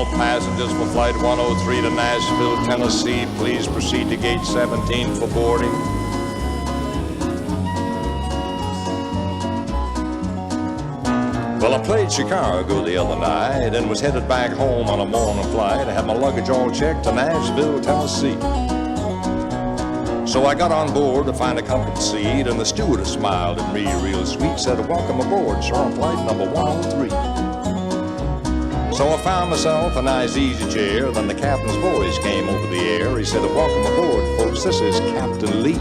All passengers for Flight 103 to Nashville, Tennessee, please proceed to gate 17 for boarding. Well, I played Chicago the other night and was headed back home on a morning flight. I had my luggage all checked to Nashville, Tennessee. So I got on board to find a comfortable seat, and the stewardess smiled at me real sweet, said, "Welcome aboard, sir, on flight number 103. So I found myself a nice easy chair. Then the captain's voice came over the air. He said, "Welcome aboard, folks, this is Captain Lee."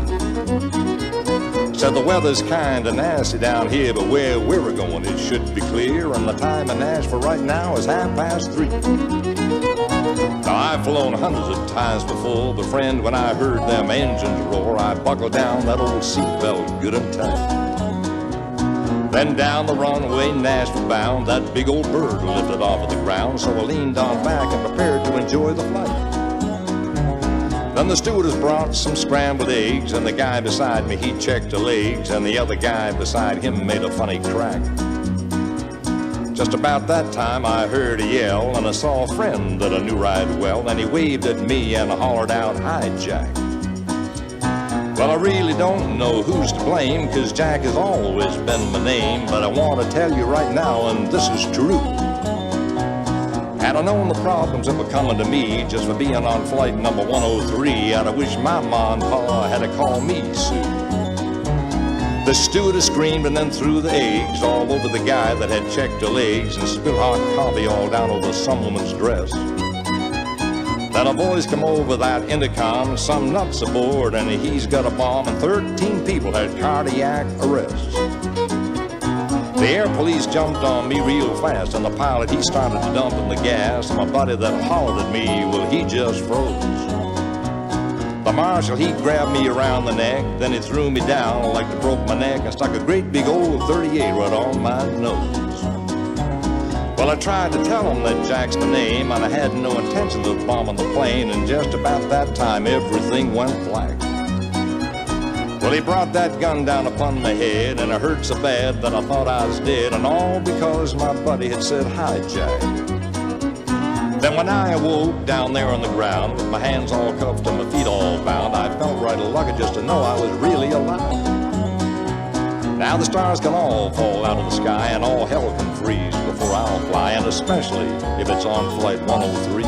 Said, "The weather's kind of nasty down here, but where we're going it should be clear, and the time in Nashville right now is 3:30. Now, I've flown hundreds of times before, but friend, when I heard them engines roar, I buckled down that old seatbelt good and tight. Then down the runway, Nashville bound, that big old bird lifted off of the ground, so I leaned on back and prepared to enjoy the flight. Then the stewardess brought some scrambled eggs, and the guy beside me, he checked the legs, and the other guy beside him made a funny crack. Just about that time I heard a yell, and I saw a friend that I knew right well, and he waved at me and hollered out, "Hijack." Well, I really don't know who's to blame, 'cause Jack has always been my name, but I want to tell you right now, and this is true. Had I known the problems that were coming to me just for being on flight number 103, I'd have wished my ma and pa had to call me Sue. The stewardess screamed and then threw the eggs all over the guy that had checked her legs, and spilled hot coffee all down over some woman's dress. Then a voice come over that intercom, "Some nuts aboard, and he's got a bomb," and 13 people had cardiac arrests. The air police jumped on me real fast, and the pilot, he started dumping the gas, and my buddy that hollered at me, well, he just froze. The marshal, he grabbed me around the neck, then he threw me down like to broke my neck, and stuck a great big old 38 right on my nose. Well, I tried to tell him that Jack's the name, and I had no intention of bombing the plane, and just about that time everything went black. Well, he brought that gun down upon my head, and it hurt so bad that I thought I was dead, and all because my buddy had said, "Hijack." Then when I awoke down there on the ground, with my hands all cuffed and my feet all bound, I felt right lucky just to know I was really alive. Now the stars can all fall out of the sky, and all hell can freeze before I'll fly, and especially if it's on flight 103.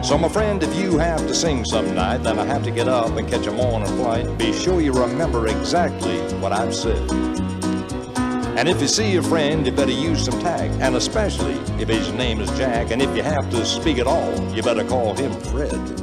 So my friend, if you have to sing some night, then I have to get up and catch a morning flight. Be sure you remember exactly what I've said. And if you see a friend, you better use some tact, and especially if his name is Jack. And if you have to speak at all, you better call him Fred.